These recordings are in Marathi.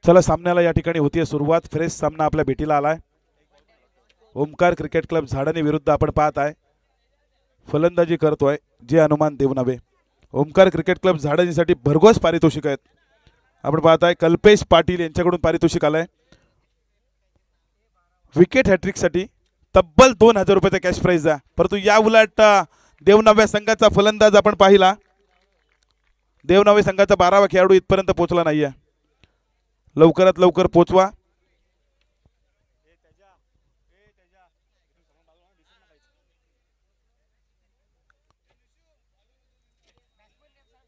चला सामन्याला या ठिकाणी होतीये सुरुवात. फ्रेश सामना आपल्या भेटीला आलाय. ओमकार क्रिकेट क्लब झाडानी विरुद्ध आपण पाहत आहे. फलंदाजी करतोय जे हनुमान देवनावे. ओमकार क्रिकेट क्लब झाडानीसाठी भरघोस पारितोषिक आहेत. आपण पाहत आहे कल्पेश पाटील यांच्याकडून पारितोषिक आलंय. विकेट हॅट्रिक साठी तब्बल 2000 रुपयाचा कॅश प्राइज आहे. परंतु या उलट देवनाव्या संघाचा फलंदाज आपण पाहिला. देवनावे संघाचा 12वा खेळाडू इथपर्यंत पोहोचला नाहीये. लवकरात लवकर पोहोचवा.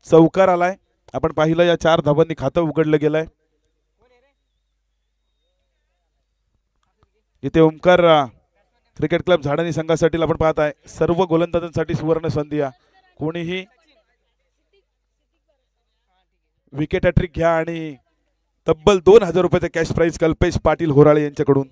चौकार आलाय. आपण पाहिलं या 4 धावांनी खातं उघडलं गेलंय. इथे ओमकार क्रिकेट क्लब झाडानी संघासाठी आपण पाहत आहे सर्व गोलंदाजांसाठी सुवर्ण संधी आहे. कोणीही विकेट हॅट्रिक घ्या आणि तब्बल 2000 रुपयाचा कॅश प्राइज कल्पेश पाटील होराळे यांच्याकडून.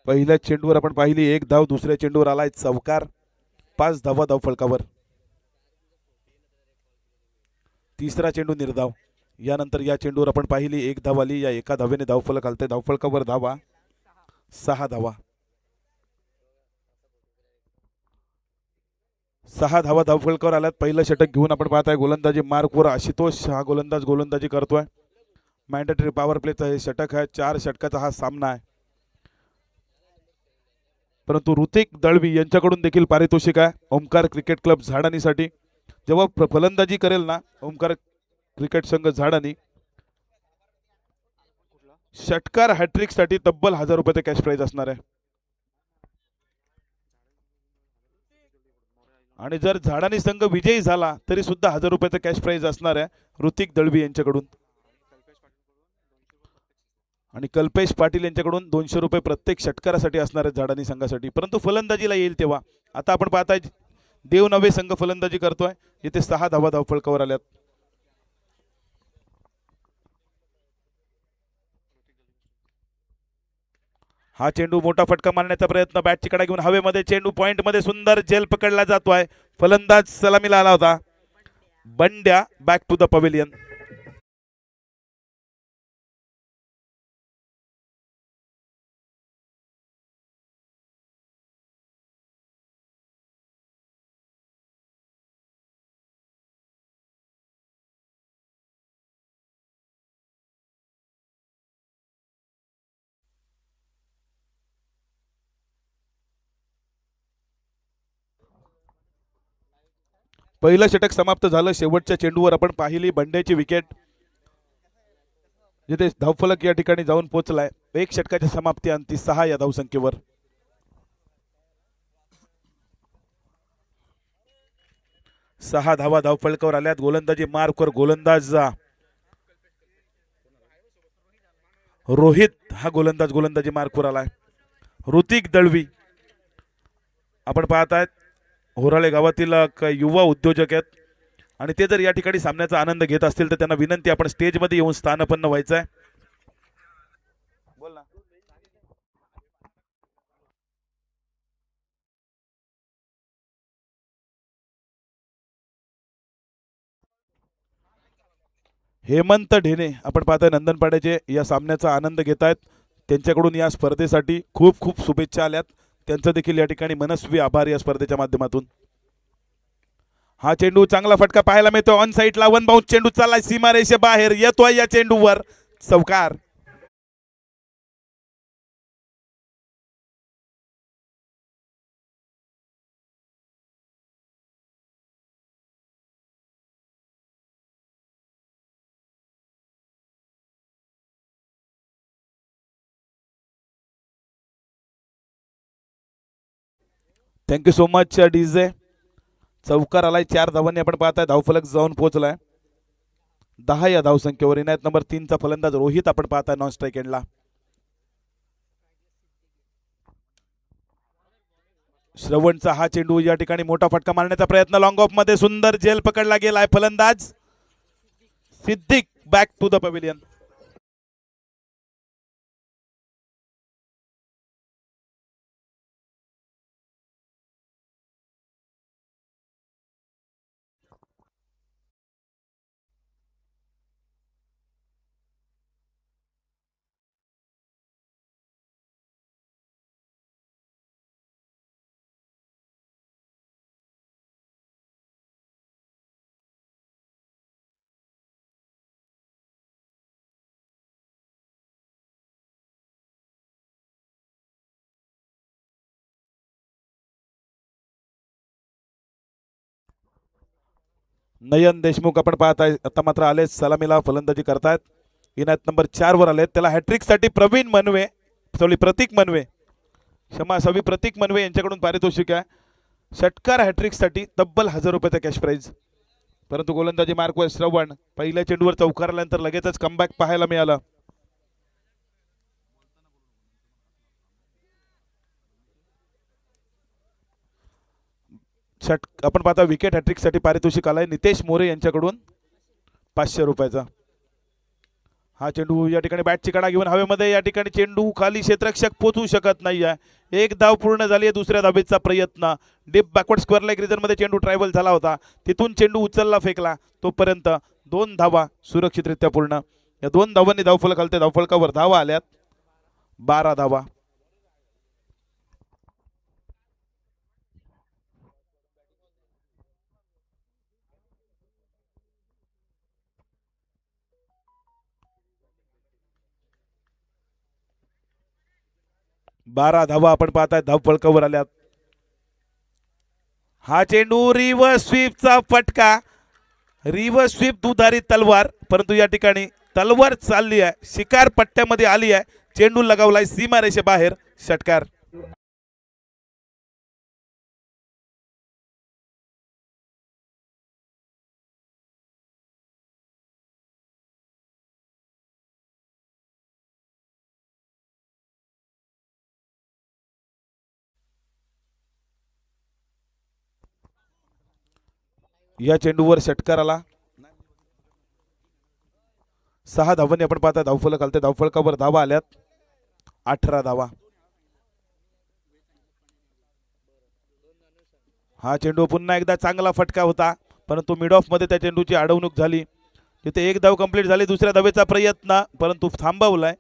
पहिल्या चेंडूवर आपण पाहिली 1 धाव. दुसऱ्या चेंडूवर आलाय चौकार. 5 धावा धाव फलकावर. तिसरा चेंडू निर्धाव. यानंतर या चेंडूवर आपण पाहिली 1 धाव आली. या एका धावेने धावफलक आलते. धावफलकावर धावा 6 धावा. 6 धावा धावफलकावर आल्यात. पहिलं षटक घेऊन आपण पाहताय गोलंदाजी मार्कवर आशुतोष हा गोलंदाज गोलंदाजी करतोय. मॅन्डेटरी पॉवर प्लेचं हे षटक आहे. 4 षटकाचा हा सामना आहे. परंतु ऋतिक दळवी यांच्याकडून देखील पारितोषिक आहे ओमकार क्रिकेट क्लब झाडानीसाठी. जेव्हा फलंदाजी करेल ना ओमकार क्रिकेट संघ झाडानी षटकार हॅट्रिक साठी तब्बल 1000 रुपयाचा कॅश प्राइज असणार आहे. आणि जर झाडानी संघ विजयी झाला तरी सुद्धा 1000 रुपयाचा कॅश प्राइज असणार आहे ऋतिक दळवी यांच्याकडून. आणि कल्पेश पाटील यांच्याकडून 200 रुपये प्रत्येक षटकारासाठी असणार आहेत झाडानी संघासाठी. परंतु फलंदाजीला येईल तेव्हा. आता आपण पाहताय देवनवे संघ फलंदाजी करतोय. इथे 6 धावा धावफलकावर आल्यात. हा चेंडू मोठा फटका मारण्याचा प्रयत्न. बॅटची कडा घेऊन हवेमध्ये चेंडू पॉइंट मध्ये सुंदर जेल पकडला जातोय. फलंदाज सलामीला आला होता. बंड्या बॅक टू द पवेलियन. पहिलं षटक समाप्त झालं. शेवटच्या चेंडूवर आपण पाहिली बंड्याची विकेट जिथे धावफलक या ठिकाणी जाऊन पोहोचलाय. 1 षटकाच्या समाप्ती अंती 6 या धावसंख्येवर. सहा धावा धावफलकावर आल्यात. गोलंदाजी मार्कवर गोलंदाज रोहित हा गोलंदाज गोलंदाजी मार्कवर आलाय. ऋतिक दळवी आपण पाहतायत होराळे गावातील युवा उद्योजक आहेत आणि ते जर या ठिकाणी सामन्याचा आनंद घेत असतील तर त्यांना विनंती आपण स्टेजमध्ये येऊन स्थानापन्न व्हायचं आहे. बोल ना. हेमंत ढेने आपण पाहताय नंदनपाड्याचे या सामन्याचा आनंद घेत आहेत. त्यांच्याकडून या स्पर्धेसाठी खूप खूप शुभेच्छा आल्यात. त्यांचं देखील या ठिकाणी मनस्वी आभार या स्पर्धेच्या माध्यमातून. हा चेंडू चांगला फटका पाहायला मिळतो. ऑन साइडला 1 बाउंस चेंडू चाललाय सीमारेषे बाहेर येतोय. या चेंडूवर चौकार. Thank you so much DJ. चौकार आलाय. 4 धावांनी आपण पाहताय धावफलक जाऊन पोहोचलाय 10 या धावसंख्येवर. इनायत नंबर 3 चा फलंदाज रोहित आपण पाहताय नॉन स्ट्राइक एंडला. श्रवणचा हा चेंडू या ठिकाणी मोठा फटका मारण्याचा प्रयत्न. लॉंग ऑफ मध्ये सुंदर जेल पकडला गेलाय. फलंदाज Siddique back to the pavilion. Nayan Deshmukh आपण पाहताय आता मात्र आले सलामीला फलंदाजी करतायत. इनायत नंबर 4 वर आले. त्याला हॅट्रिक साठी प्रवीण मनवे सॉरी प्रतीक मनवे क्षमा असावी प्रतीक मनवे यांच्याकडून पारितोषिक आहे. षटकार हॅट्रिक साठी तब्बल 1000 रुपयाचा कॅश प्राइज. परंतु गोलंदाजी मार्कवर श्रवण पहिल्या चेंडूवर चौकारल्यानंतर लगेचच कमबॅक पाहायला मिळाला. आपण पाहता विकेट हॅट्रिक साठी पारितोषिक आलाय नितेश मोरे यांच्याकडून 500 रुपयाचा. हा चेंडू या ठिकाणी बॅटची कडा घेऊन हवेमध्ये या ठिकाणी चेंडू खाली क्षेत्ररक्षक पोहोचू शकत नाही आहे. एक धाव पूर्ण झाली आहे. दुसऱ्या धावेचा प्रयत्न deep backward square leg region मध्ये चेंडू ट्रायव्हल झाला होता. तिथून चेंडू उचलला फेकला तोपर्यंत 2 धावा सुरक्षितरित्या पूर्ण. या 2 धावांनी धावफलक आलते. धावफलकावर धावा आल्यात 12 धावा. बारा धावा आपण पाहताय धावफलकावर आल्यात. हा चेंडू रिव्हर्स स्वीपचा फटका. रिव्हर्स स्वीप दुधारी तलवार परंतु या ठिकाणी तलवार चालली आहे शिकार पट्ट्यामध्ये आली आहे. चेंडू लगावलाय सीमारेषेबाहेर. षटकार. या चेंडूवर षटकार आला. 6 धावांनी आपण पाहता धावफलक आलते. धावफलकावर धावा आल्यात 18 धावा. हा चेंडू पुन्हा एकदा चांगला फटका होता परंतु मिड ऑफ मध्ये त्या चेंडूची अडवणूक झाली. तिथे एक धाव कंप्लीट झाली. दुसऱ्या धावेचा प्रयत्न परंतु थांबवलाय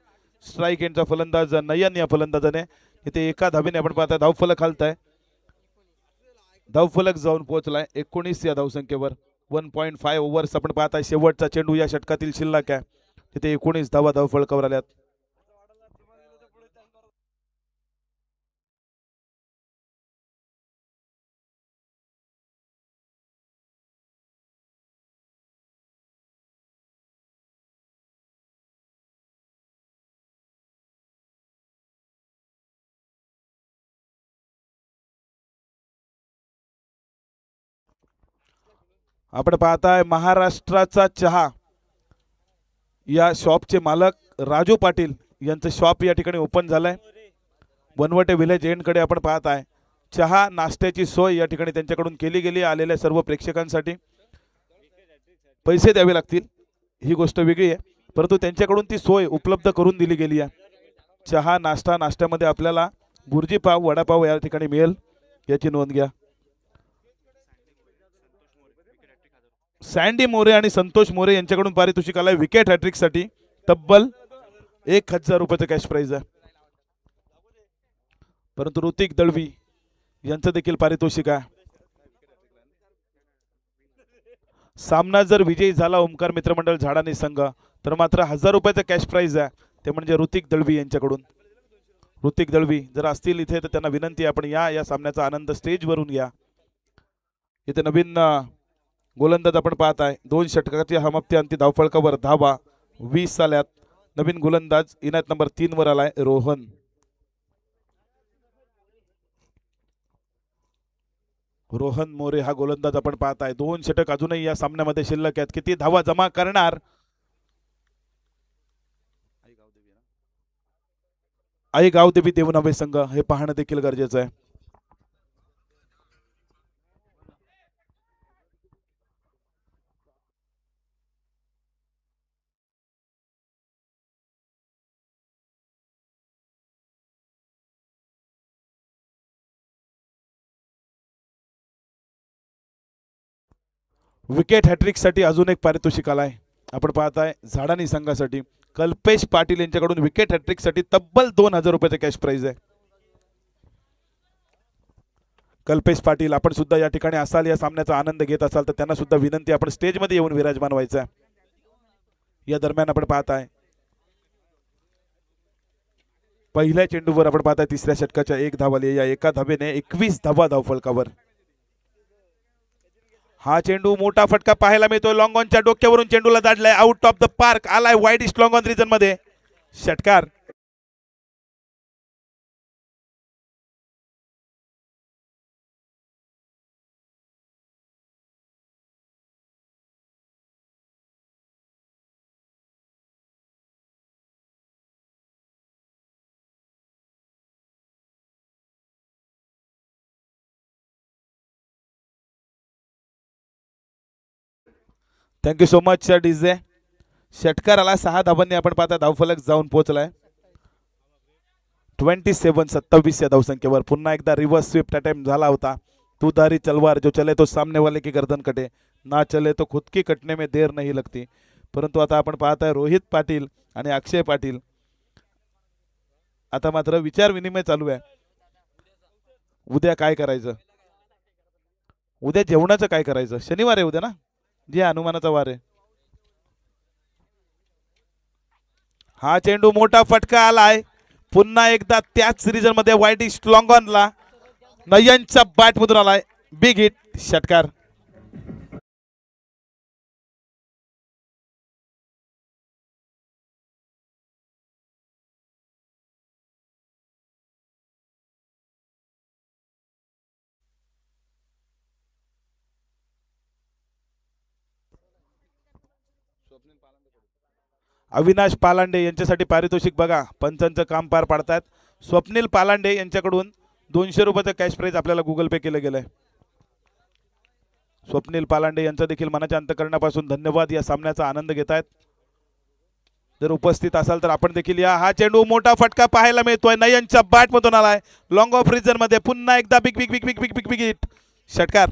स्ट्राईक एंडचा फलंदाज नयन या फलंदाजाने. तिथे एका धावेने आपण पाहता धावफलक हलताय. धावफलक जाऊन पोहोचलाय 19 या धावसंख्येवर. 1.5 ओव्हर्स आपण पाहताय. शेवटचा चेंडू या षटकातील शिल्लक आहे. तिथे 19 धावा धावफलकावर आल्यात. आपण पाहताय महाराष्ट्राचा चहा या शॉपचे मालक राजू पाटील यांचं शॉप या ठिकाणी ओपन झालंय. वनवटे विलेज एंडकडे आपण पाहताय. चहा नाश्त्याची सोय या ठिकाणी त्यांच्याकडून केली गेली. आलेल्या सर्व प्रेक्षकांसाठी पैसे द्यावे लागतील ही गोष्ट वेगळी आहे परंतु त्यांच्याकडून ती सोय उपलब्ध करून दिली गेली आहे. चहा नाश्ता नाश्त्यामध्ये आपल्याला बुर्जी पाव वडापाव या ठिकाणी मिळेल याची नोंद घ्या. सँडी मोरे आणि संतोष मोरे यांच्याकडून पारितोषिक आलाय विकेट हॅट्रिक साठी तब्बल 1000 रुपयाचं कॅश प्राइज आहे. परंतु ऋतिक दळवी यांचं देखील पारितोषिक आहे. सामना जर विजयी झाला ओमकार मित्रमंडळ झाडानी संघ तर मात्र 1000 रुपयाचं कॅश प्राइज आहे. ते म्हणजे ऋतिक दळवी यांच्याकडून. ऋतिक दळवी जर असतील इथे तर त्यांना विनंती आहे आपण या सामन्याचा आनंद स्टेजवरून घ्या. इथे नवीन गोलंदाज आपण पाहताय. 2 षटकाची हमप्ती अंती धावफलकावर धावा 20 आल्यात. नवीन गोलंदाज इनायत नंबर 3 वर आलाय रोहन. रोहन मोरे हा गोलंदाज आपण पाहताय. 2 षटक अजूनही या सामन्यामध्ये शिल्लक आहेत. किती धावा जमा करणार आई गावदेवी देवनावे संघ हे पाहणं देखील गरजेचं आहे. विकेट हॅट्रिक साठी अजून एक पारितोषिक आलाय. आपण पाहताय झाडानी संघासाठी कल्पेश पाटील यांच्याकडून विकेट हॅट्रिक साठी तब्बल 2000 रुपयाचे कॅश प्राइज आहे. कल्पेश पाटील आपण सुद्धा या ठिकाणी असाल या सामन्याचा आनंद घेत असाल तर त्यांना सुद्धा विनंती आपण स्टेजमध्ये येऊन विराजमान व्हायचं आहे. या दरम्यान आपण पाहताय पहिल्या चेंडूवर आपण पाहताय तिसऱ्या षटकाच्या 1 धाव आली. या एका धावेने 21 धावा धावफलकावर. हा चेंडू मोठा फटका पाहायला मिळतोय. लॉंग ऑनच्या डोक्यावरून चेंडूला दाडलाय. आउट ऑफ द पार्क आलाय वाईडिस्ट लॉंग ऑन रिजन मध्ये. षटकार. Thank you so much DJ. षटकार आला 6 धावांनी. आपण पाहता धावफलक जाऊन पोहोचलाय 27-27 या धावसंख्येवर. पुन्हा एकदा रिव्हर्स स्वीप अटेम्प्ट झाला होता. तू धारी तलवार जो चले तो सामने वाले की गर्दन कटे, ना चले तो खुद की कटने में देर नहीं लगती. परंतु आता आपण पाहताय रोहित पाटील आणि अक्षय पाटील आता मात्र विचार विनिमय चालू आहे. उद्या काय करायचं, उद्या जेवणाचं काय करायचं. शनिवार आहे उद्या ना, जे हनुमानाचा वार आहे. हा चेंडू मोठा फटका आलाय पुन्हा एकदा त्याच रिजन मध्ये. वाईडिस्ट लॉंग ऑनला नयनच्या बॅट मधून आलाय. Big hit. षटकार. अविनाश पालांडे यांच्यासाठी पारितोषिक बघा. पंचांचं काम पार पाडतात. स्वप्नील पालांडे यांच्याकडून 200 रुपयाचं कॅश प्राइज आपल्याला गुगल पे केलं गेलंय. स्वप्नील पालांडे यांचा देखील मनाच्या अंतःकरणापासून धन्यवाद. या सामन्याचा आनंद घेत आहेत. जर उपस्थित असाल तर आपण देखील या. हा चेंडू मोठा फटका पाहायला मिळतोय. नयनच्या बॅट मधून आलाय लॉंग ऑफ रिजन मध्ये. पुन्हा एकदा big big big big big big big hit. षटकार.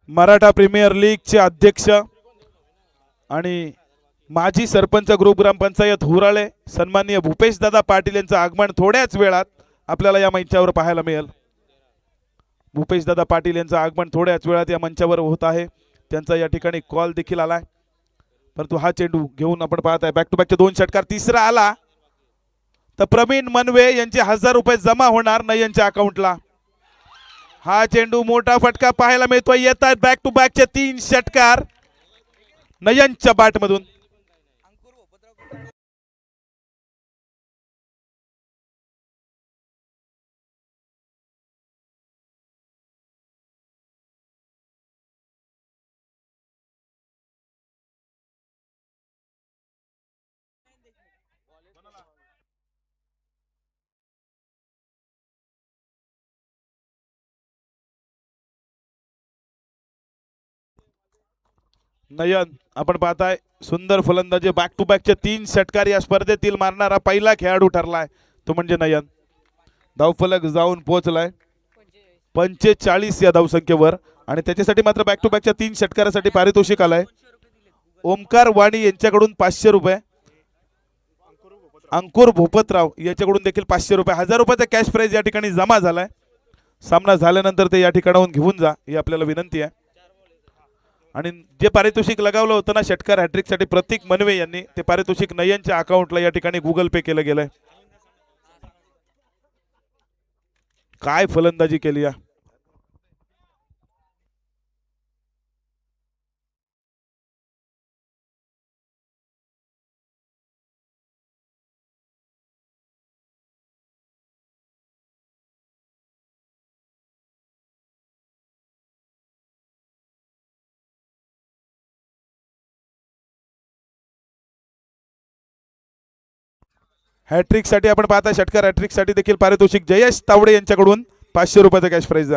मराठा प्रीमियर लीगचे अध्यक्ष आणि माजी सरपंच ग्रुप ग्रामपंचायत हुराळे सन्माननीय भूपेश दादा पाटील यांचं आगमन थोड्याच वेळात आपल्याला या मंचावर पाहायला मिळेल. भूपेश दादा पाटील यांचं आगमन थोड्याच वेळात या मंचावर होत आहे. त्यांचा या ठिकाणी कॉल देखील आलाय. परंतु हा चेंडू घेऊन आपण पाहत आहे बॅक टू बॅकचे 2 षटकार. तिसरा आला तर प्रवीण मनवे यांचे 1000 रुपये जमा होणार नयनच्या अकाउंटला. हा चेंडू मोठा फटका पाहायला मिळतोय. येत आहेत बॅक टू बॅकचे 3 षटकार नयनच्या बॅट मधून. नयन आपण पाहताय सुंदर फलंदाजी. बॅक टू बॅकचे 3 षटकार या स्पर्धेतील मारणारा पहिला खेळाडू ठरलाय तो म्हणजे नयन. धावफलक जाऊन पोहोचलाय 45 या धावसंख्येवर. आणि त्याच्यासाठी मात्र बॅक टू बॅकच्या 3 षटकारासाठी पारितोषिक आलाय. ओमकार वाणी यांच्याकडून 500 रुपये. अंकुर भोपतराव याच्याकडून देखील 500 रुपये. 1000 रुपयाचा कॅश प्राइज या ठिकाणी जमा झालाय. सामना झाल्यानंतर ते या ठिकाणाहून घेऊन जा ही आपल्याला विनंती आहे. आणि जे पारितोषिक लगावलं होतं ना षटकार हॅट्रिक साठी प्रतीक मनवे यांनी, ते पारितोषिक नयनच्या अकाउंटला या ठिकाणी गुगल पे केलं गेलंय. काय फलंदाजी केली या. हॅट्रिक साठी आपण पाहता षटकार हॅट्रिक साठी देखील पारितोषिक जयेश तावडे यांच्याकडून 500 रुपयाचा कॅश प्राइज.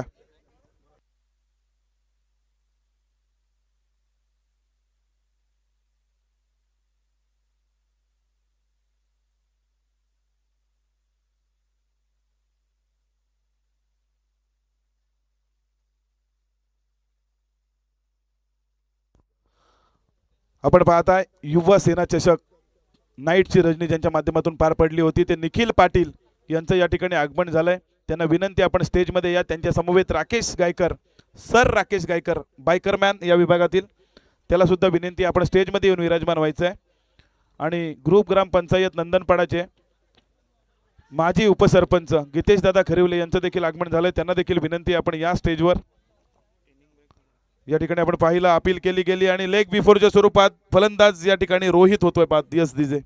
आपण पाहताय युवा सेना चषक नाईटची रजनी ज्यांच्या माध्यमातून पार पडली होती ते निखिल पाटील यांचं या ठिकाणी आगमन झालंय. त्यांना विनंती आपण स्टेजमध्ये या. त्यांच्या समवेत राकेश गायकर सर राकेश गायकर बायकरमॅन या विभागातील, त्याला सुद्धा विनंती आपण स्टेजमध्ये येऊन विराजमान व्हायचं आहे. आणि ग्रुप ग्रामपंचायत नंदनपाडाचे माजी उपसरपंच गीतेश दादा खरिवले यांचं देखील आगमन झालंय. त्यांना देखील विनंती आपण या स्टेजवर या ठिकाणी आपण पाहिलं अपील केली गेली आणि लेग बिफोरच्या स्वरूपात फलंदाज या ठिकाणी रोहित होतोय. पाहत yes DJ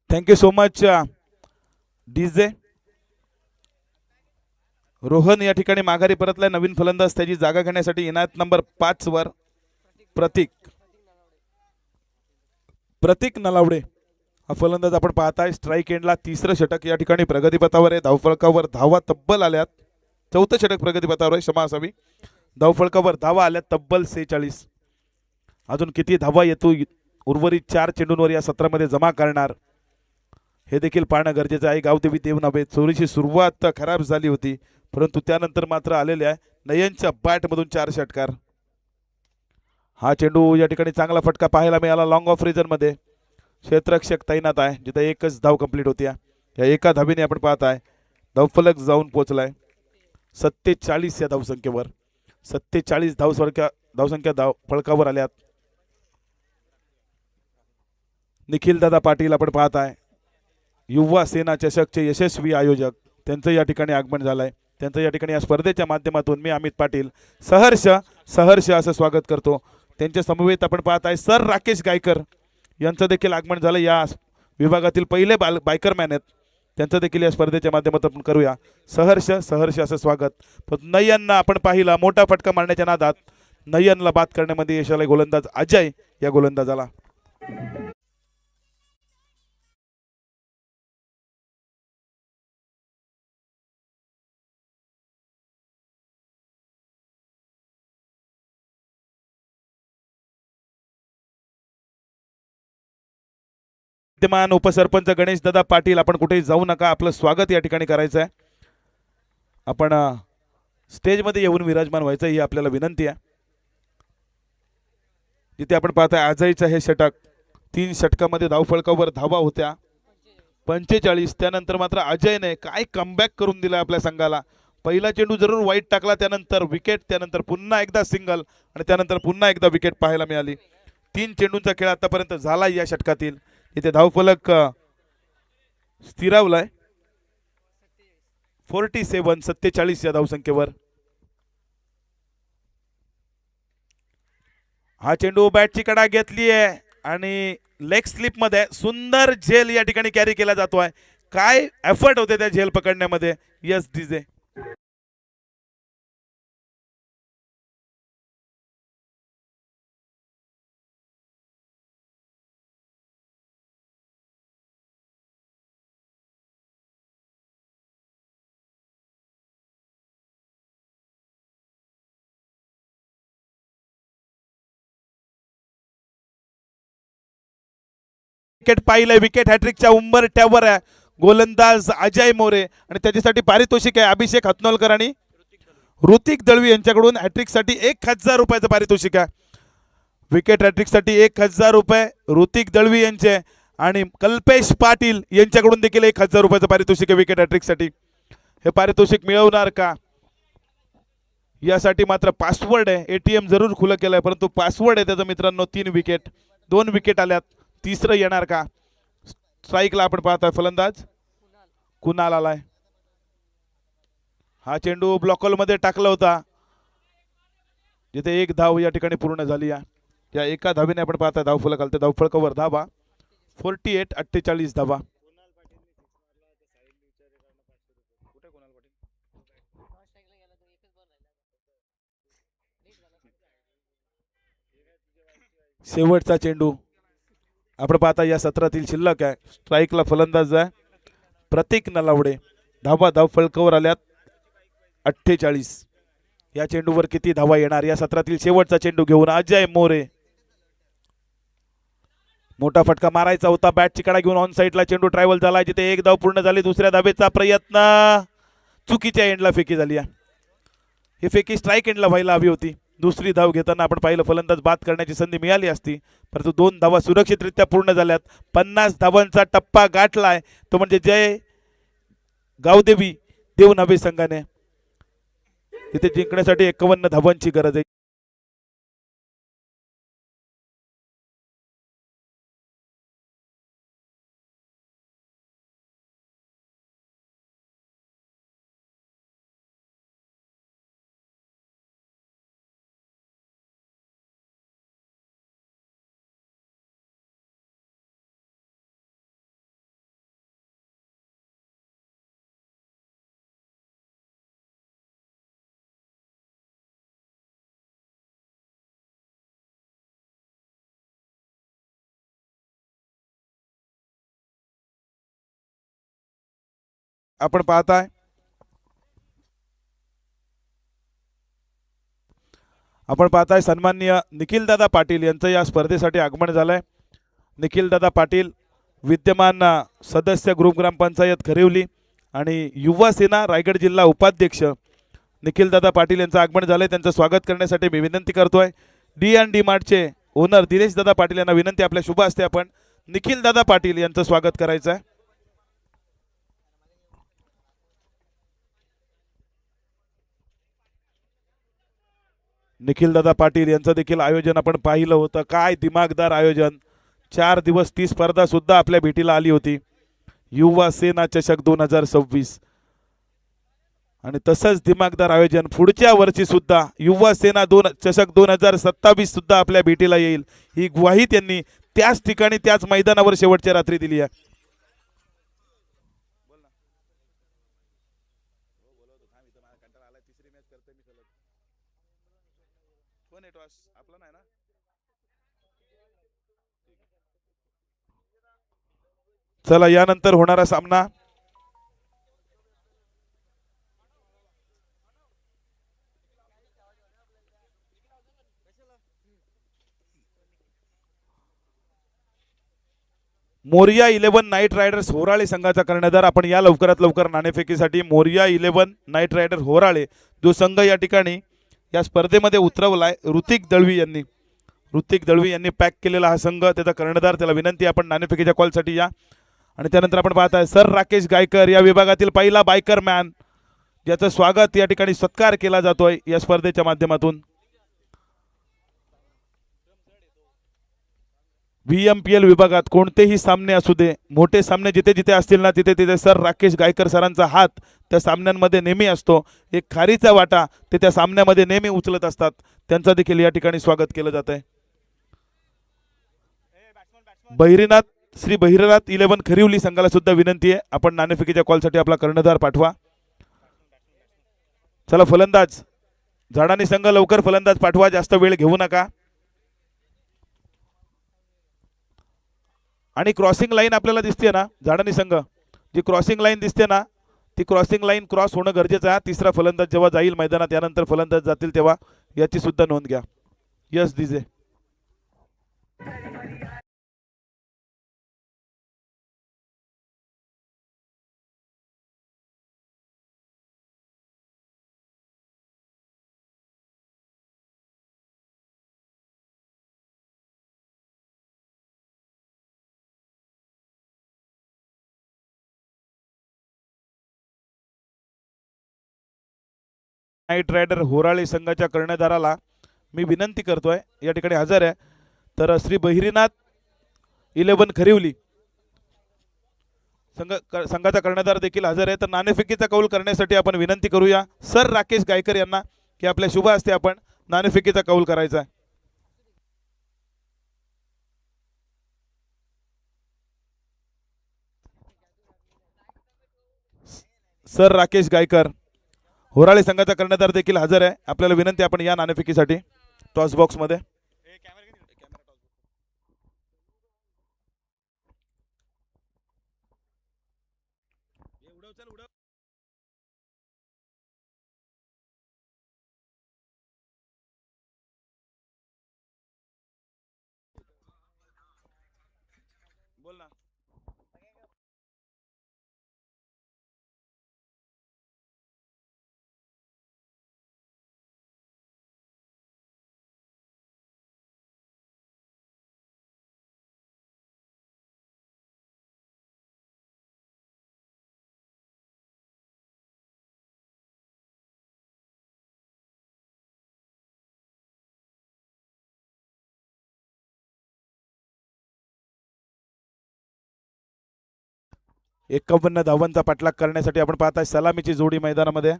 thank you so much DJ. Rohan या ठिकाणी माघारी परतलाय. नवीन फलंदाज त्याची जागा घेण्यासाठी इनायत नंबर 5 वर प्रतीक नलावडे हा फलंदाज आपण पाहताय. स्ट्राईक एंडला तिसरं षटक या ठिकाणी प्रगतीपथावर आहे. धावफलकावर धावा तब्बल आल्यात. चौथं षटक प्रगतीपथावर आहे, क्षमा असावी. धावफलकावर धावा आल्यात तब्बल 46. अजून किती धावा येतो उर्वरित 4 चेंडूंवर या सत्रामध्ये जमा करणार हे देखील पाहणं गरजेचं आहे. गावदेवी देवनावे चोरीची सुरुवात खराब झाली होती, परंतु त्यानंतर मात्र आलेल्या नयनच्या बॅटमधून 4 षटकार. हा चेंडू या ठिकाणी चांगला फटका पाहायला मिळाला. लॉंग ऑफ मध्ये क्षेत्ररक्षक तैनात आहे, जिथे एकच धाव कंप्लीट होती. या एका धावीने आपण पाहताय धावफलक जाऊन पोहोचलाय 47 या धावसंख्येवर. 47 धावसंख्या फलकावर आल्यात. निखिल दादा पाटील आपण पाहताय युवा सेना चषकचे यशस्वी आयोजक, त्यांचं या ठिकाणी आगमन झालंय. त्यांचं या ठिकाणी या स्पर्धेच्या माध्यमातून मी अमित पाटील सहर्ष असं स्वागत करतो. त्यांच्या समवेत आपण पाहताय सर राकेश गायकर यांचं देखील आगमन झालं. या विभागातील पहिले बायकरमॅन आहेत, त्यांचं देखील या स्पर्धेच्या माध्यमातून करूया सहर्ष असं स्वागत. पण नयनना आपण पाहिला मोठा फटका मारण्याच्या नादात नयनला बाद करण्यामध्ये यश आलंय. गोलंदाज अजय या गोलंदाजाला. विद्यमान उपसरपंच गणेश दादा पाटील आपण कुठेही जाऊ नका, आपलं स्वागत या ठिकाणी करायचं आहे. आपण स्टेजमध्ये येऊन विराजमान व्हायचं ही आपल्याला विनंती आहे. जिथे आपण पाहताय अजयचं हे षटक 3 षटकामध्ये धावफलकावर धावा होत्या 45. त्यानंतर मात्र अजयने काय कमबॅक करून दिला आपल्या संघाला. पहिला चेंडू जरूर वाईट टाकला, त्यानंतर विकेट, त्यानंतर पुन्हा एकदा सिंगल आणि त्यानंतर पुन्हा एकदा विकेट पाहायला मिळाली. 3 चेंडूंचा खेळ आतापर्यंत झाला या षटकातील. इथे धावफलक स्थिरावलाय 47 या धावसंख्येवर. हा चेंडू बॅटची कडा घेतली आहे आणि लेग स्लिप मध्ये सुंदर झेल या ठिकाणी कॅरी केला जातोय. काय एफर्ट होते त्या झेल पकडण्यामध्ये. यस डीजे विकेट पाहिलंय. विकेट हॅट्रिकच्या उंबरठ्यावर आहे गोलंदाज अजय मोरे आणि त्याच्यासाठी पारितोषिक आहे अभिषेक हतनोलकर आणि ऋतिक दळवी यांच्याकडून. हॅट्रिकसाठी 1000 रुपयाचं पारितोषिक आहे. विकेट हॅट्रिकसाठी 1000 रुपये ऋतिक दळवी यांचे आणि कल्पेश पाटील यांच्याकडून देखील 1000 रुपयाचं पारितोषिक आहे विकेट हॅट्रिकसाठी. हे पारितोषिक मिळवणार का यासाठी मात्र पासवर्ड आहे. एटीएम जरूर खुलं केलंय, परंतु पासवर्ड आहे त्याचं मित्रांनो. 2 विकेट आल्यात. तिसरं येणार का. स्ट्राईकला आपण पाहतोय फलंदाज कुणाल आलाय. हा चेंडू ब्लॉकल मध्ये टाकला होता, जिथे 1 धाव या ठिकाणी पूर्ण झाली. या एका धावीने आपण पाहताय धावफलक आलते. धावफलकावर धावा 48 धावा. शेवटचा चेंडू आपण पाहता या सत्रातील शिल्लक आहे. स्ट्राईकला फलंदाज आहे प्रतीक नलावडे. धाव फलकावर आल्यात 48. या चेंडूवर किती धावा येणार. या सत्रातील शेवटचा चेंडू घेऊन अजय मोरे मोठा फटका मारायचा होता, बॅटची कडा घेऊन ऑन साईडला चेंडू ट्रॅव्हल झाला, जिथे एक धाव पूर्ण झाली. दुसऱ्या धावेचा प्रयत्न चुकीच्या एंडला फेकी झाली आहे. ही फेकी स्ट्राईक एंडला व्हायला हवी होती. दुसरी धाव घेताना आपण पाहिलं फलंदाज बाद करण्याची संधी मिळाली असती, परंतु 2 धावा सुरक्षितरित्या पूर्ण झाल्यात. 50 धावांचा टप्पा गाठलाय, तो म्हणजे जय गावदेवी देवनाभे संघाने. इथे जिंकण्यासाठी 51 धावांची गरज आहे. आपण पाहताय सन्माननीय निखिलदादा पाटील यांचं या स्पर्धेसाठी आगमन झालंय. निखिलदादा पाटील विद्यमान सदस्य ग्रुप ग्रामपंचायत खरिवली आणि युवा सेना रायगड जिल्हा उपाध्यक्ष निखिलदादा पाटील यांचं आगमन झालंय. त्यांचं स्वागत करण्यासाठी मी विनंती करतोय. डी मार्टचे ओनर दिनेशदादा पाटील यांना विनंती, आपल्या शुभ हस्ते आपण निखिलदादा पाटील यांचं स्वागत करायचं आहे. निखिलदादा पाटील यांचं देखील आयोजन आपण पाहिलं होतं. काय दिमागदार आयोजन. 4 दिवस ती स्पर्धा सुद्धा आपल्या भेटीला आली होती, युवा सेना चषक 2026. आणि तसंच दिमागदार आयोजन पुढच्या वर्षी सुद्धा युवा सेना चषक 2027 सुद्धा आपल्या भेटीला येईल, ही ग्वाही त्यांनी त्याच ठिकाणी त्याच मैदानावर शेवटच्या रात्री दिली आहे. चला, यानंतर होणारा सामना मोरिया 11 नाईट रायडर्स होराळे संघाचा कर्णधार. आपण या लवकरात लवकर नाणेफेकीसाठी मोरिया 11 नाईट रायडर होराळे जो संघ या ठिकाणी या स्पर्धेमध्ये उतरवलाय, ऋतिक दळवी यांनी पॅक केलेला हा संघ, त्याचा कर्णधार, त्याला विनंती आपण नाणेफेकीच्या कॉलसाठी या. आणि त्यानंतर आपण पाहताय सर राकेश गायकर या विभागातील पहिला बायकर मॅन, ज्याचं स्वागत या ठिकाणी सत्कार केला जातोय या स्पर्धेच्या माध्यमातून. VMPL विभागात कोणतेही सामने असू दे, मोठे सामने जिथे जिथे असतील ना, तिथे तिथे सर राकेश गायकर सरांचा हात त्या सामन्यांमध्ये नेहमी असतो. एक खारीचा वाटा ते त्या सामन्यामध्ये नेहमी उचलत असतात. त्यांचा देखील या ठिकाणी स्वागत केलं जात आहे. श्री बहिरनाथ 11 खरिवली संघाला सुद्धा विनंती आहे, आपण नाणेफेकीच्या कॉलसाठी आपला कर्णधार पाठवा. चला फलंदाज झाडानी संघ लवकर फलंदाज पाठवा, जास्त वेळ घेऊ नका. आणि क्रॉसिंग लाईन आपल्याला दिसते ना झाडानी संघ, जी क्रॉसिंग लाईन दिसते ना, ती क्रॉसिंग लाईन क्रॉस होणं गरजेचं आहे. तिसरा फलंदाज जेव्हा जाईल मैदानात, यानंतर फलंदाज जातील तेव्हा याची सुद्धा नोंद घ्या. Yes DJ. Night rider Horale संघाच्या कर्णधाराला मी विनंती करतोय, या ठिकाणी हजर आहे. तर श्री बहिरीनाथ 11 खरिवली संघाचा कर्णधार देखील हजर आहे. तर नाणेफेकीचा कौल करण्यासाठी आपण विनंती करूया सर राकेश गायकर यांना की आपल्या शुभ हस्ते आपण नाणेफेकीचा कौल करायचा आहे. सर राकेश गायकर होराळे संघाचा कर्णधार देखील हजर आहे, आपल्याला विनंती आपण या नाणेफेकीसाठी टॉस बॉक्स मध्ये. बोल ना. एकावन्न धावांचा पाठलाग करण्यासाठी आपण पाहताय सलामीची जोडी मैदानामध्ये.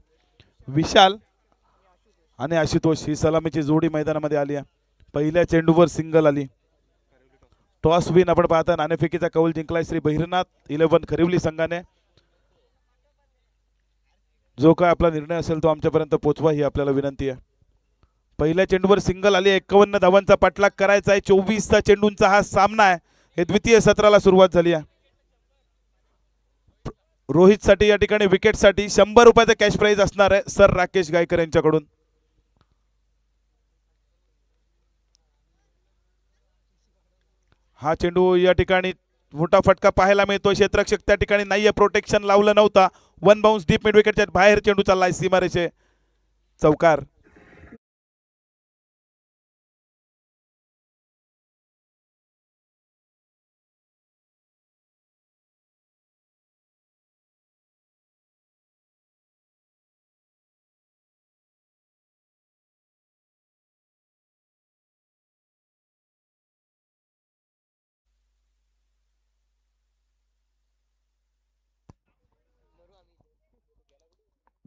विशाल आणि आशुतोष ही सलामीची जोडी मैदानामध्ये आली आहे. पहिल्या चेंडूवर सिंगल आली. टॉस विन आपण पाहता नाणेफेकीचा कौल जिंकलाय श्री बहिरनाथ 11 खरिवली संघाने. जो काय आपला निर्णय असेल तो आमच्यापर्यंत पोहोचवा ही आपल्याला विनंती आहे. पहिल्या चेंडूवर सिंगल आली. 51 धावांचा पाठलाग करायचा आहे. 24 चेंडूंचा हा सामना आहे. हे द्वितीय सत्राला सुरुवात झाली आहे. रोहितसाठी या ठिकाणी विकेटसाठी 100 रुपयाचा कॅश प्राइज असणार आहे सर राकेश गायकर यांच्याकडून. हा चेंडू या ठिकाणी मोठा फटका पाहायला मिळतो. क्षेत्ररक्षक त्या ठिकाणी नाहीये, प्रोटेक्शन लावलं नव्हता. वन बाउन्स डीप मिड विकेटच्या बाहेर चेंडू चाललाय सीमारेषे चौकार.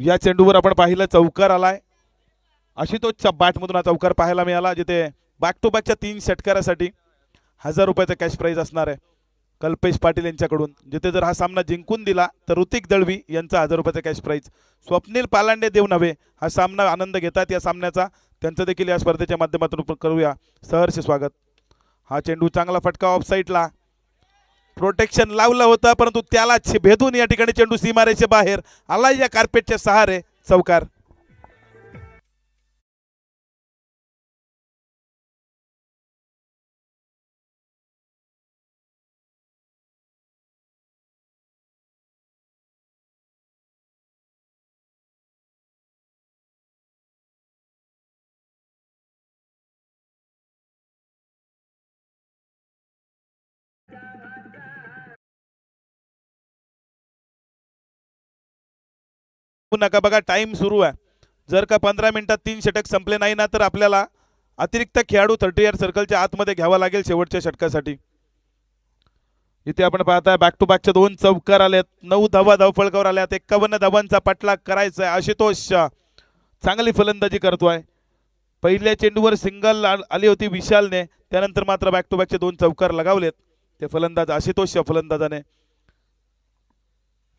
या चेंडूवर आपण पाहिलं चौकार आलाय. आशुतोषच्या बॅटमधून हा चौकार पाहायला मिळाला, जिथे बॅक टू बॅकच्या 3 षटकारासाठी 1000 रुपयाचा कॅश प्राइज असणार आहे कल्पेश पाटील यांच्याकडून. जिथे जर हा सामना जिंकून दिला तर ऋतिक दळवी यांचा 1000 रुपयाचा कॅश प्राइज. स्वप्नील पालांडे देव नव्हे हा सामना आनंद घेतात या सामन्याचा. त्यांचं देखील या स्पर्धेच्या माध्यमातून करूया सहर्ष स्वागत. हा चेंडू चांगला फटका ऑफ साईडला, प्रोटेक्शन लावलं होतं परंतु त्याला भेदून या ठिकाणी चेंडू सीमारेषे बाहेर आला या कार्पेटच्या सहारे चौकार. नका बघा, टाइम सुरू आहे. जर का 15 मिनिटात 3 षटक संपले नाही ना तर आपल्याला अतिरिक्त खेळाडू 30 यार्ड सर्कलच्या आतमध्ये घ्यावा लागेल शेवटच्या षटकासाठी. इथे आपण पाहताय बॅक टू बॅकच्या 2 चौकार आलेत. 9 धावा धावफलकावर आल्यात. 51 धावांचा पाठलाग करायचा आहे. आशुतोष चांगली फलंदाजी करतोय. पहिल्या चेंडूवर सिंगल आली होती विशालने, त्यानंतर मात्र बॅक टू बॅकचे 2 चौकार लगावलेत ते फलंदाज आशुतोषच्या फलंदाजाने.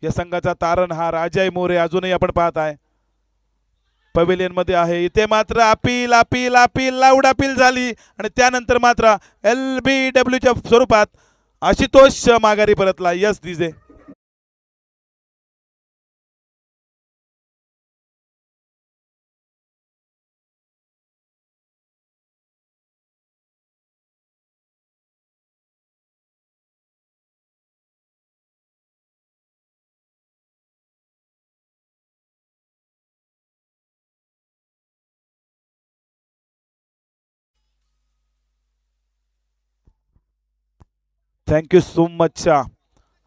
या संघाचा तारणहार अजय मोरे अजूनही आपण पाहत आहे पवेलियन मध्ये आहे. इथे मात्र appeal appeal appeal loud appeal झाली आणि त्यानंतर मात्र LBWच्या स्वरूपात आशुतोष माघारी परतला. Yes DJ. Thank you so much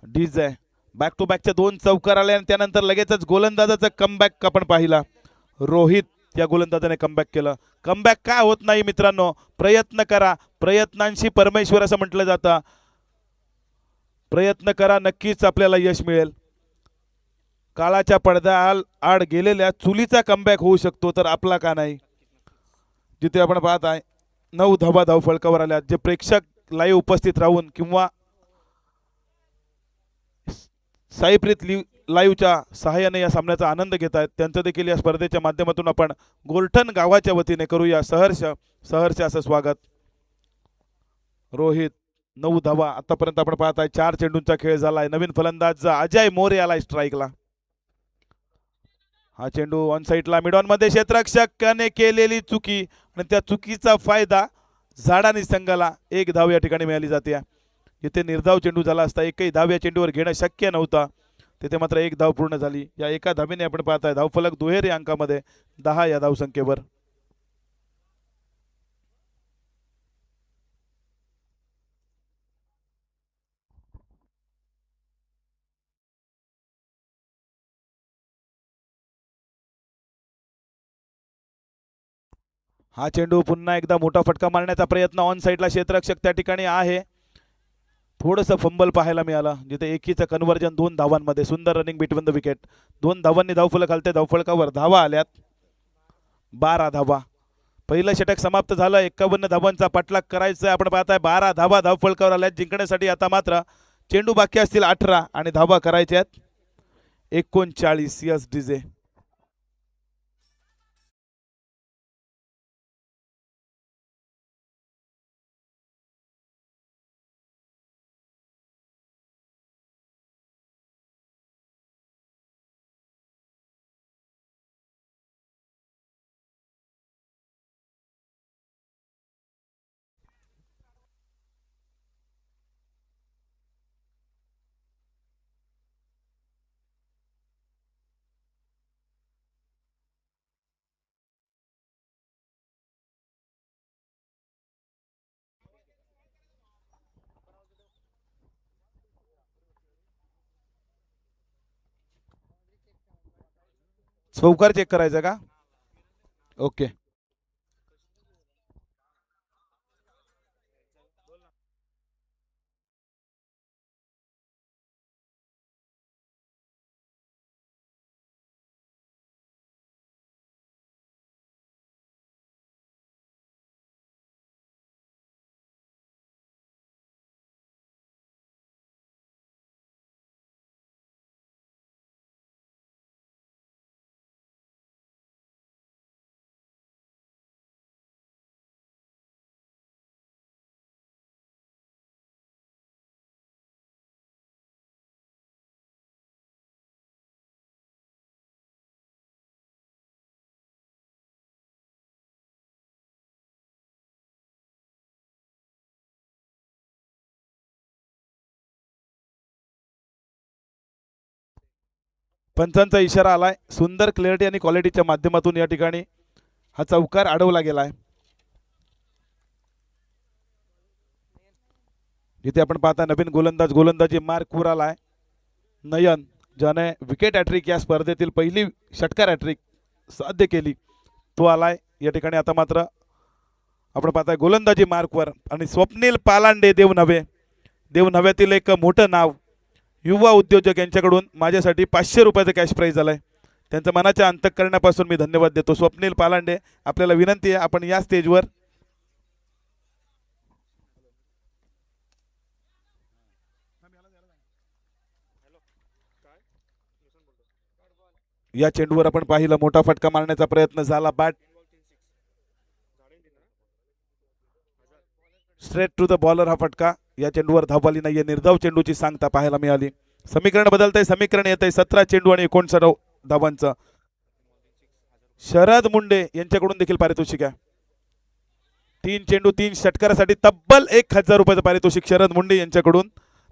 DJ. Back to बॅकच्या 2 चौकार आले आणि त्यानंतर लगेचच गोलंदाजाचा कमबॅक आपण पाहिला. रोहित या गोलंदाजाने कमबॅक केलं. कमबॅक का होत नाही मित्रांनो? प्रयत्न करा, प्रयत्नांशी परमेश्वर असं म्हटलं जातं. प्रयत्न करा, नक्कीच आपल्याला यश मिळेल. काळाच्या पडद्या आड गेलेल्या चुलीचा कमबॅक होऊ शकतो, तर आपला का नाही? जिथे आपण पाहत आहे 9 धावा धावफलकावर आल्या. जे प्रेक्षक लाईव्ह उपस्थित राहून किंवा साईप्रीत लाईव्हच्या सहाय्याने या सामन्याचा आनंद घेत आहेत त्यांचं देखील या स्पर्धेच्या माध्यमातून आपण गोरठण गावाच्या वतीने करूया सहर्ष सहर्ष असं स्वागत. रोहित 9 धावा आतापर्यंत आपण पाहत आहे. 4 चेंडूंचा खेळ झालाय. नवीन फलंदाज अजय मोरे आलाय स्ट्राईकला. हा चेंडू ऑन साईडला मिड ऑन मध्ये क्षेत्ररक्षकाने केलेली चुकी आणि त्या चुकीचा फायदा झाडानी संघाला 1 धाव या ठिकाणी मिळाली जाते. इथे निर्धाव चेंडू झाला असता एकही धाव या चेंडूवर घेणं शक्य नव्हता, तिथे मात्र एक धाव पूर्ण झाली. या एका धावेने आपण पाहताय धावफलक दुहेरी अंकामध्ये 10 या धावसंख्येवर. हा चेंडू पुन्हा एकदा मोठा फटका मारण्याचा प्रयत्न ऑन साईडला क्षेत्ररक्षक त्या ठिकाणी आहे. थोडंसं फंबल पाहायला मिळालं जिथे एकीचं कन्व्हर्जन 2 धावांमध्ये. सुंदर रनिंग बिटवीन द विकेट. 2 धावांनी धावफलक हलते. धावफलकावर धावा आल्यात 12 धावा. पहिलं षटक समाप्त झालं. 51 धावांचा पाठलाग करायचा आपण पाहताय. 12 धावा धावफलकावर आल्यात जिंकण्यासाठी. आता मात्र चेंडू बाकी असतील 18 आणि धावा करायच्यात 39. Yes DJ. चौकार चेक करायचा का? ओके. पंचांचा इशारा आलाय. सुंदर क्लॅरिटी आणि क्वालिटीच्या माध्यमातून या ठिकाणी हा चौकार अडवला गेलाय. जिथे आपण पाहता नवीन गोलंदाजी मार्क वर आलाय. नयन ज्याने विकेट हॅट्रिक या स्पर्धेतील पहिली षटकार हॅट्रिक साध्य केली तो आलाय या ठिकाणी. आता मात्र आपण पाहताय गोलंदाजी मार्कवर. आणि स्वप्नील पालांडे देवनव्यातील एक मोठं नाव युवा उद्योजक यांच्याकडून माझ्यासाठी 500 रुपयाचं कॅश प्राईज आलाय. त्यांच्या मनाच्या अंतःकरणापासून मी धन्यवाद देतो. स्वप्नील पालांडे आपल्याला विनंती आहे आपण या स्टेजवर या चेंडूवर आपण पाहिलं मोठा फटका मारण्याचा प्रयत्न झाला. Bat straight to the bowler. हा फटका या चेंडूवर धावली नाहीये. निर्धाव चेंडूची सांगता पाहायला मिळाली. समीकरण बदलतंय. समीकरण येतंय 17 चेंडू आणि 59 धावांचं. शरद मुंडे यांच्याकडून देखील पारितोषिक आहे. 3 चेंडू 3 षटकारासाठी तब्बल 1000 रुपयाचं पारितोषिक शरद मुंडे यांच्याकडून.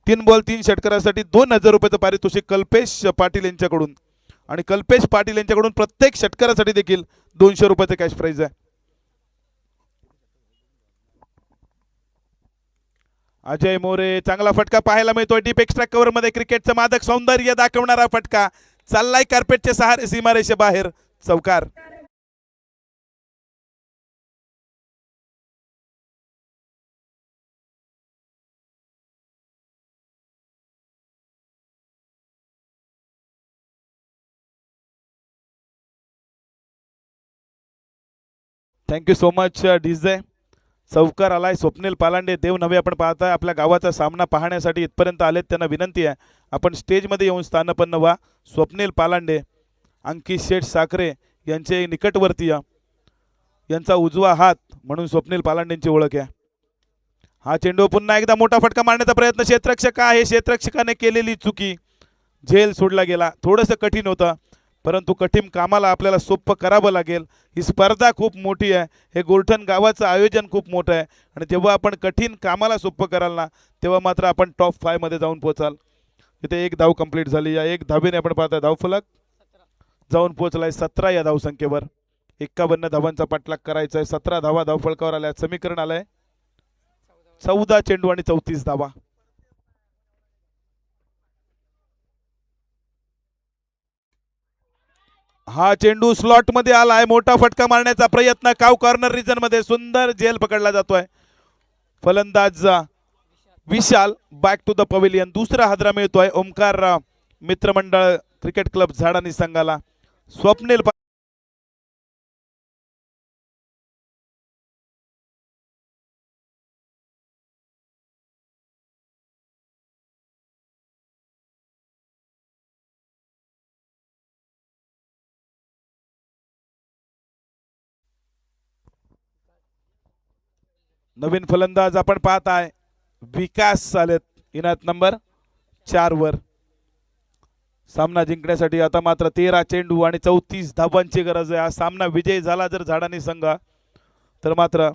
3 बॉल 3 षटकारासाठी 2000 रुपयाचं पारितोषिक कल्पेश पाटील यांच्याकडून. आणि कल्पेश पाटील यांच्याकडून प्रत्येक षटकारासाठी देखील 200 रुपयाचं कॅश प्राइज आहे. अजय मोरे चांगला फटका पाहायला मिळतोय. डीप एक्स्ट्रा कव्हर मध्ये क्रिकेटचं मादक सौंदर्य दाखवणारा फटका चाललाय कार्पेटच्या सहारे सीमारेषे बाहेर. चौकार. Thank you so much DJ. चौकार आलाय. स्वप्नील पालांडे देवनवे आपण पाहताय आपल्या गावाचा सामना पाहण्यासाठी इथपर्यंत आलेत. त्यांना विनंती आहे आपण स्टेजमध्ये येऊन स्थानपन्न व्हा. स्वप्नील पालांडे अंकित शेठ साखरे यांचे निकटवर्तीय, यांचा उजवा हात म्हणून स्वप्नील पालांडेंची ओळख आहे. हा चेंडू पुन्हा एकदा मोठा फटका मारण्याचा प्रयत्न क्षेत्ररक्षक आहे. क्षेत्ररक्षकाने केलेली चुकी. झेल सोडला गेला. थोडंसं कठीण होतं परंतु कठीण कामाला आपल्याला सोपं करावं लागेल. ही स्पर्धा खूप मोठी आहे, हे गोरठण गावाचं आयोजन खूप मोठं आहे आणि जेव्हा आपण कठीण कामाला सोपं कराल ना तेव्हा मात्र आपण टॉप 5 मध्ये जाऊन पोहोचाल. इथे एक धाव कंप्लीट झाली. या एक धावेने आपण पाहता धावफलक जाऊन पोहोचलाय 17 या धावसंख्येवर. 51 धावांचा पाठलाग करायचा आहे. 17 धावा धावफलकावर आल्या. समीकरण आलंय 14 चेंडू आणि 34 धावा. हा चेंडू स्लॉट मध्ये आलाय. मोठा फटका मारण्याचा प्रयत्न काव कॉर्नर रिजन मध्ये सुंदर झेल पकडला जातोय. फलंदाज विशाल बॅक टू द पवेलियन. दुसरा हादरा मिळतोय ओमकार मित्रमंडळ क्रिकेट क्लब झाडानी संघाला. स्वप्नील नवीन फलंदाज आपण पाहताय विकास आलेत इनात नंबर 4 वर. सामना जिंकण्यासाठी आता मात्र 13 चेंडू आणि 34 धावांची गरज आहे. हा सामना विजय झाला जर झाडानी संघ तर मात्र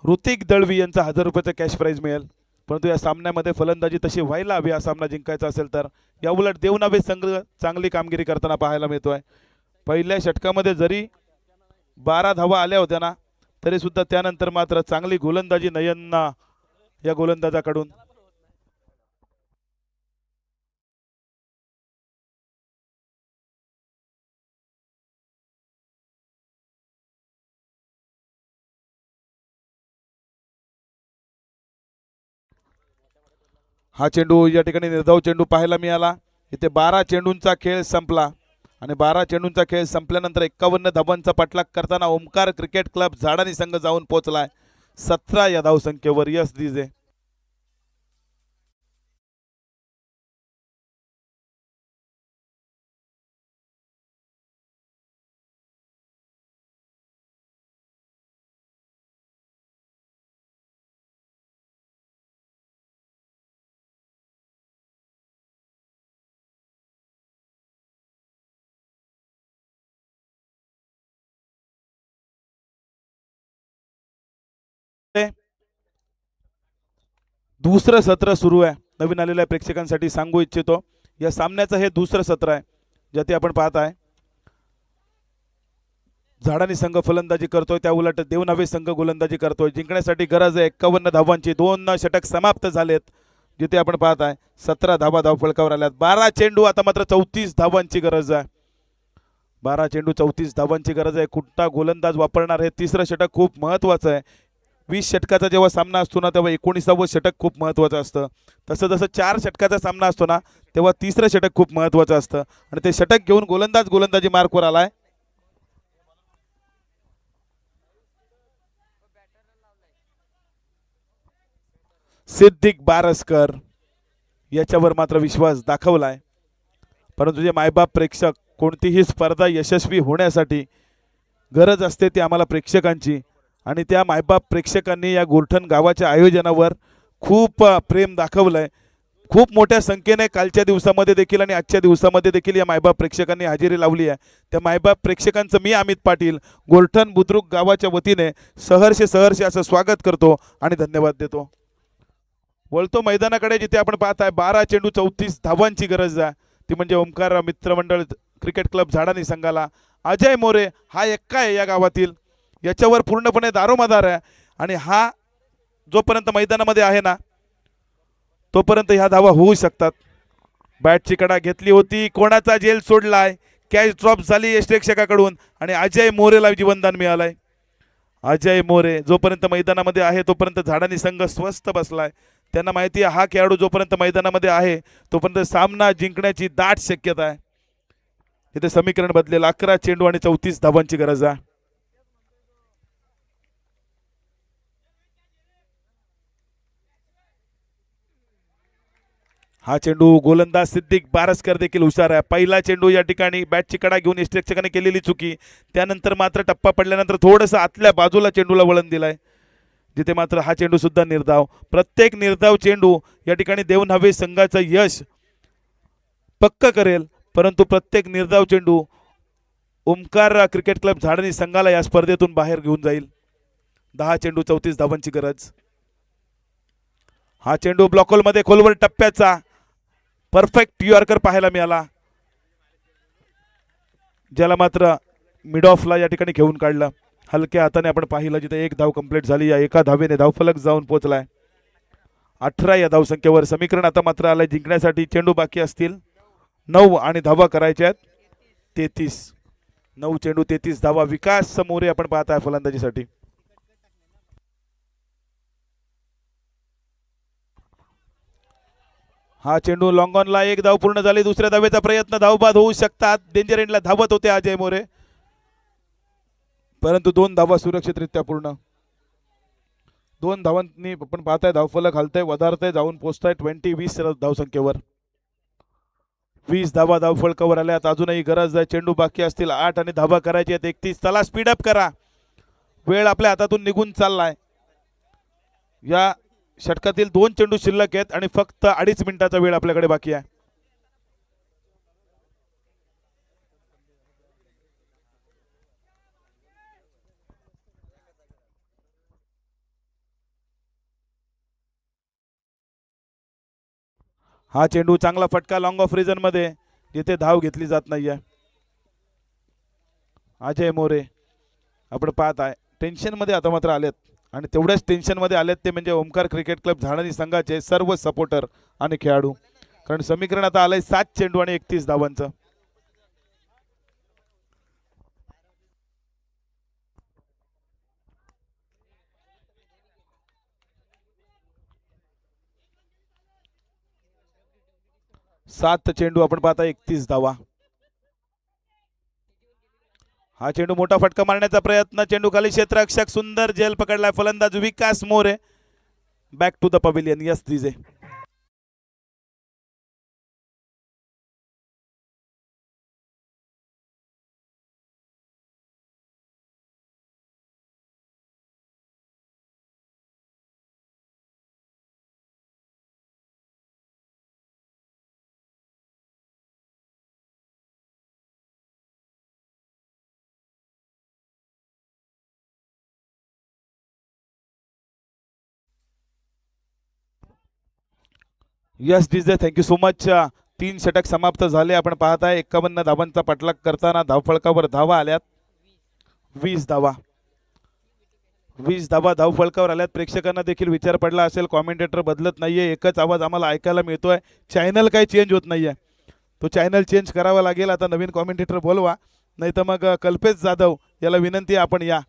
ऋतिक दळवी यांचा 1000 रुपयाचा कॅश प्राइज मिळेल. परंतु या सामन्यामध्ये फलंदाजी तशी व्हायला हवी. हा सामना जिंकायचा असेल तर या उलट देवनावे संघ चांगली कामगिरी करताना पाहायला मिळतोय. पहिल्या षटकामध्ये जरी 12 धावा आल्या होत्या ना तरी सुद्धा त्यानंतर मात्र चांगली गोलंदाजी नयन्ना या गोलंदाजाकडून. हा चेंडू या ठिकाणी निर्धाव चेंडू पाहायला मिळाला. इथे 12 चेंडूंचा खेळ संपला आणि 12 चेंडूंचा खेळ संपल्यानंतर 51 धावांचा पाठलाग करताना ओमकार क्रिकेट क्लब झाडानी संघ जाऊन पोहोचलाय 17 या धावसंख्येवर. यस दिजे. दुसरं सत्र सुरू आहे. नवीन आलेल्या प्रेक्षकांसाठी सांगू इच्छितो या सामन्याचं हे दुसरं सत्र आहे ज्यात आपण पाहताय झाडानी संघ फलंदाजी करतोय त्या उलट देवनावे संघ गोलंदाजी करतोय. जिंकण्यासाठी गरज आहे 51 धावांची. 2 षटक समाप्त झालेत जिथे आपण पाहताय 17 धावा धावफलकावर आल्यात. 12 चेंडू आता मात्र 34 धावांची गरज आहे. 12 चेंडू 34 धावांची गरज आहे. कुठला गोलंदाज वापरणार हे तिसरं षटक खूप महत्वाचं आहे. 20 षटकाचा जेव्हा सामना असतो ना तेव्हा 19वे षटक खूप महत्वाचं असतं. तसं जसं 4 षटकाचा सामना असतो ना तेव्हा तिसरं षटक खूप महत्वाचं असतं आणि ते षटक घेऊन गोलंदाज गोलंदाजी मार्कवर आलाय. सिद्दीक बारसकर याच्यावर मात्र विश्वास दाखवलाय. परंतु जे मायबाप प्रेक्षक कोणतीही स्पर्धा यशस्वी होण्यासाठी गरज असते ती आम्हाला प्रेक्षकांची आणि त्या मायबाप प्रेक्षकांनी या गोरठण गावाच्या आयोजनावर खूप प्रेम दाखवलंय. खूप मोठ्या संख्येने कालच्या दिवसामध्ये देखील आणि आजच्या दिवसामध्ये देखील या मायबाप प्रेक्षकांनी हजेरी लावली आहे. त्या मायबाप प्रेक्षकांचं मी अमित पाटील गोरठण बुद्रुक गावाच्या वतीने सहर्ष असं स्वागत करतो आणि धन्यवाद देतो. वळतो मैदानाकडे जिथे आपण पाहताय 12 चेंडू 34 धावांची गरज आहे. ती म्हणजे ओमकार मित्रमंडळ क्रिकेट क्लब झाडानी संघाला. अजय मोरे हा एक्का आहे या गावातील. याच्यावर पूर्णपणे दारोमदार आहे आणि हा जोपर्यंत मैदानामध्ये आहे ना तोपर्यंत ह्या धावा होऊ शकतात. बॅटची कडा घेतली होती. कोणाचा जेल सोडलाय. कॅच ड्रॉप झाली यष्टेक्षकाकडून आणि अजय मोरेला जीवनदान मिळालंय. अजय मोरे जोपर्यंत मैदानामध्ये आहे तोपर्यंत झाडानी संघ स्वस्थ बसलाय. त्यांना माहिती आहे हा खेळाडू जोपर्यंत मैदानामध्ये आहे तोपर्यंत सामना जिंकण्याची दाट शक्यता आहे. इथे समीकरण बदलेलं. 11 चेंडू आणि 34 धावांची गरज आहे. हा चेंडू गोलंदाज सिद्दीक बारसकर देखील हुशार आहे. पहिला चेंडू या ठिकाणी बॅटची कडा घेऊन यष्टेक्षकाने केलेली चुकी. त्यानंतर मात्र टप्पा पडल्यानंतर थोडंसं आतल्या बाजूला चेंडूला वळण दिलाय जिथे मात्र हा चेंडू सुद्धा निर्धाव. प्रत्येक निर्धाव चेंडू या ठिकाणी देवनावे संघाचं यश पक्क करेल. परंतु प्रत्येक निर्धाव चेंडू ओमकार क्रिकेट क्लब झाडणी संघाला या स्पर्धेतून बाहेर घेऊन जाईल. 10 चेंडू 34 धावांची गरज. हा चेंडू ब्लॉक मध्ये खोलवर टप्प्याचा परफेक्ट यॉर्कर पाहायला मिळाला, ज्याला मात्र मिड ऑफला या ठिकाणी घेऊन काढलं. हलक्या हाताने आपण पाहिलं, जिथे एक धाव कंप्लीट झाली. या एका धावेने धावफलक जाऊन पोहोचलाय 18 या धावसंख्येवर. समीकरण आता मात्र आलंय जिंकण्यासाठी. चेंडू बाकी असतील 9 आणि धावा करायच्या आहेत 33. 9 चेंडू 33 धावा. विकास मोरे आपण पाहताय फलंदाजीसाठी. हा चेंडू लॉंग ऑनला. एक धाव पूर्ण झाली. दुसऱ्या धावेचा प्रयत्न. धावबाद होऊ शकतात. डेंजर एंडला धावत होते अजय मोरे, परंतु 2 धावा सुरक्षितरित्या पूर्ण. 2 धावांनी आपण पाहताय धावफलक हलतंय, वधारतंय, जाऊन पोहोचताय 20 धावसंख्येवर. 20 धावा धावफलकावर आल्यात. अजूनही गरज आहे. चेंडू बाकी असतील 8 आणि धावा करायची आहेत 31. चला स्पीड अप करा. वेळ आपल्या हातातून निघून चाललाय. या षटकातील 2 चेंडू शिल्लक आहेत आणि फक्त 2.5 मिनिटाचा वेळ आपल्याकडे बाकी आहे. हा चेंडू चांगला फटका लॉंग ऑफ रिजन मध्ये, जिथे धाव घेतली जात नाहीये. अजय मोरे आपण पाहत आहे टेन्शन मध्ये आता मात्र आलेत, आणि तेवढ्याच टेन्शन मध्ये आलेत ते म्हणजे ओमकार क्रिकेट क्लब झाडणी संघाचे सर्व सपोर्टर आणि खेळाडू. कारण समीकरण आता आलंय 7 चेंडू आणि 31 धावांचं. सात चेंडू आपण पाहता 31 धावा. हा चेंडू मोठा फटका मारण्याचा प्रयत्न. चेंडू खाली क्षेत्ररक्षक सुंदर जेल पकडलाय फलंदाज Vikas More. Back to the pavilion. Yes DJ. Yes DJ, thank you so much. 3 षटक समाप्त झाले. आपण पाहताय 51 धावांचा पाठलाग करताना धावफलकावर धावा आल्यात 20 धावा. 20 धावा धावफलकावर आल्यात. प्रेक्षकांना देखील विचार पडला असेल, कॉमेंटेटर बदलत नाहीये, एकच आवाज आम्हाला ऐकायला मिळतोय. चॅनल काही चेंज होत नाहीये. तो चॅनल चेंज करावा लागेल. आता नवीन कॉमेंटेटर बोलवा, नाही तर मग कल्पेश जाधव याला विनंती आहे आपण या.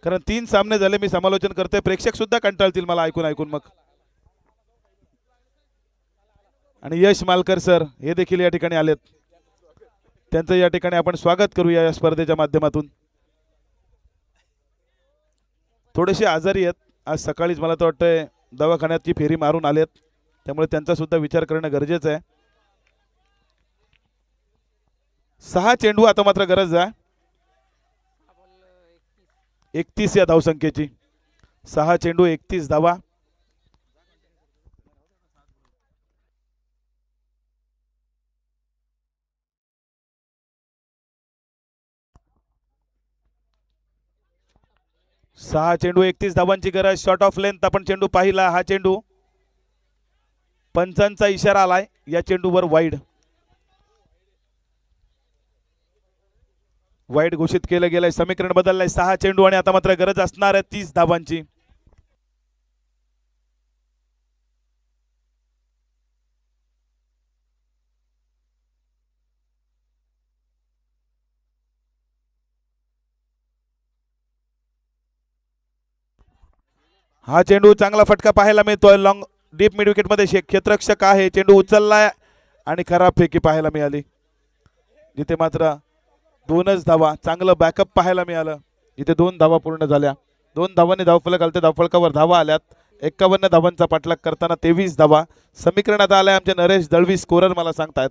कारण 3 सामने झाले मी समालोचन करतोय, प्रेक्षक सुद्धा कंटाळतील मला ऐकून ऐकून मग. आणि यश मालकर सर हे देखील या ठिकाणी आलेत. त्यांचं या ठिकाणी आपण स्वागत करूया या स्पर्धेच्या माध्यमातून. थोडेसे आजारी आहेत. आज सकाळीच मला तर वाटतंय दवाखान्याची फेरी मारून आलेत, त्यामुळे त्यांचा सुद्धा विचार करणं गरजेचं आहे. 6 चेंडू आता मात्र गरज आहे 31 या धावसंख्येची. 6 चेंडू 31 धावा. सहा चेंडू 31 धावांची गरज. शॉर्ट ऑफ लेंथ आपण चेंडू पाहिला. हा चेंडू पंचांचा इशारा आलाय या चेंडूवर वाईड. वाईड घोषित केलं गेलंय. समीकरण बदललंय. 6 चेंडू आणि आता मात्र गरज असणार आहे 30 धावांची. हा चेंडू चांगला फटका पाहायला मिळतोय. लॉंग डीप मिड विकेट मध्ये क्षेत्ररक्षक आहे. चेंडू उचललाय आणि खराब फेकी पाहायला मिळाली, जिथे मात्र 2च धावा. चांगलं बॅकअप पाहायला मिळालं. इथे 2 धावा पूर्ण झाल्या. 2 धावांनी धावफलक आलते. धावफलकावर धावा आल्यात. 51 धावांचा पाठलाग करताना 23 धावा. समीकरणात आलाय आमचे नरेश दळवी स्कोरर मला सांगतायत.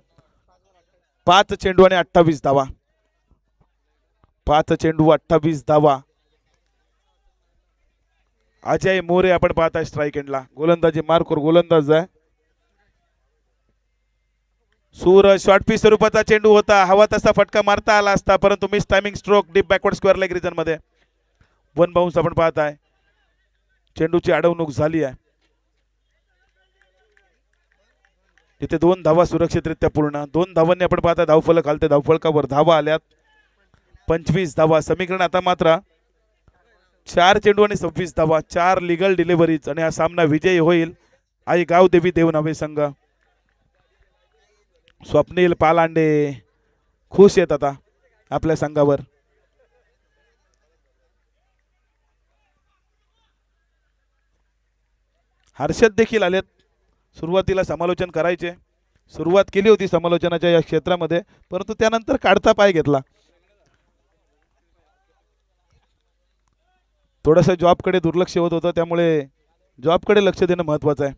5 चेंडू आणि 28 धावा. 5 चेंडू 28 धावा. अजय मोरे आपण पाहताय स्ट्राईक एंडला. गोलंदाजी मार्कवर गोलंदाज आहे. सूरज शॉर्ट पीस स्वरूपाचा चेंडू होता, हवा तसा फटका मारता आला असता परंतु miss timing stroke deep backward square leg region मध्ये. वन बाउन्स आपण पाहत आहे, चेंडूची अडवणूक झाली आहे. तिथे 2 धावा सुरक्षितरित्या पूर्ण. 2 धावांनी आपण पाहता धावफलक आलते, धावफलकावर धावा आल्यात 25 धावा. समीकरण आता मात्र 4 चेंडू आणि 26 धावा, 4 लिगल डिलिव्हरीज आणि हा सामना विजयी होईल आई गावदेवी देवनावे संघ. स्वप्नील पालांडे खुश आहेत आता आपल्या संघावर. हर्षद देखील आलेत. सुरुवातीला समालोचन करायचे, सुरुवात केली होती समालोचनाच्या या क्षेत्रामध्ये परंतु त्यानंतर काढता पाय घेतला. थोडंसं जॉबकडे दुर्लक्ष होत होतं त्यामुळे जॉबकडे लक्ष देणं महत्त्वाचं आहे.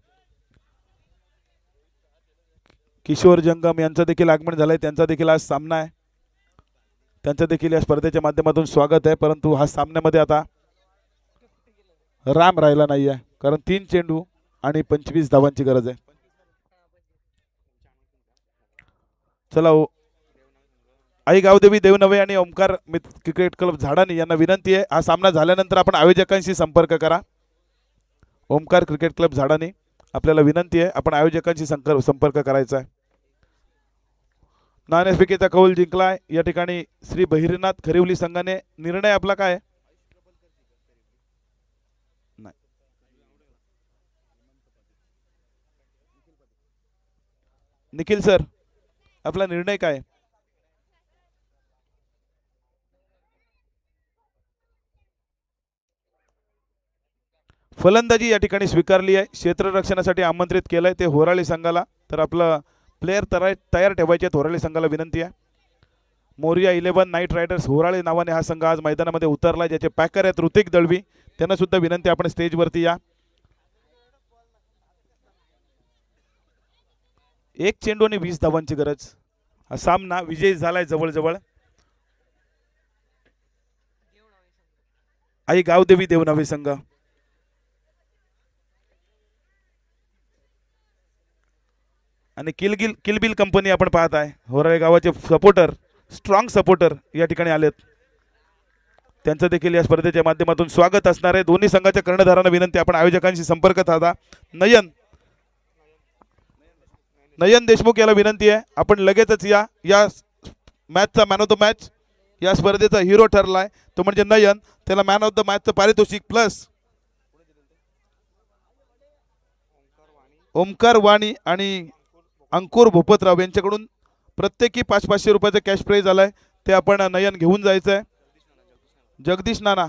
किशोर जंगम यांचं देखील आगमन झालंय, त्यांचा देखील आज सामना आहे. त्यांचं देखील या स्पर्धेच्या माध्यमातून स्वागत आहे परंतु हा सामन्यामध्ये आता राम राहिला नाही आहे कारण 3 चेंडू आणि 25 धावांची गरज आहे. चला आई गावदेवी देवनवे आणि ओमकार क्रिकेट क्लब झाडानी यांना विनंती आहे, हा सामना झाल्यानंतर आपण आयोजकांशी संपर्क करा. ओमकार क्रिकेट क्लब झाडानी आपल्याला विनंती आहे, आपण आयोजकांशी संपर्क करायचा आहे. नाणेफेकीचा कौल जिंकलाय या ठिकाणी श्री बहिरनाथ खरिवली संघाने. निर्णय आपला काय? निखिल सर आपला निर्णय काय? फलंदाजी या ठिकाणी स्वीकारली आहे, क्षेत्ररक्षणासाठी आमंत्रित केलंय ते होराळी संघाला. तर आपलं प्लेयर तयार ठेवायचे होराळी संघाला विनंती आहे. मोरिया 11 नाईट रायडर्स होराळी नावाने हा संघ आज मैदानामध्ये उतरला, ज्याचे पॅकर आहेत ऋतिक दळवी. त्यांना सुद्धा विनंती आपण स्टेजवरती या. 1 चेंडू आणि 20 धावांची गरज. हा सामना विजयी झालाय जवळजवळ आई गावदेवी देवनावे संघ. आणि किलबिल कंपनी आपण पाहत आहे, होराळे गावाचे सपोर्टर, स्ट्रॉंग सपोर्टर या ठिकाणी आलेत. त्यांचं देखील या स्पर्धेच्या माध्यमातून स्वागत असणार आहे. दोन्ही संघाच्या कर्णधारांना विनंती आपण आयोजकांशी संपर्क साधा. नयन देशमुख याला विनंती आहे, आपण लगेचच या मॅचचा मॅन ऑफ द मॅच, या स्पर्धेचा हिरो ठरलाय तो म्हणजे नयन. त्याला मॅन ऑफ द मॅचचं पारितोषिक प्लस ओमकार वाणी आणि अंकुर भोपतराव यांच्याकडून प्रत्येकी 500-500 रुपयाचं कॅश प्राइज आलाय, ते आपण नयन घेऊन जायचं आहे. जगदीश नाना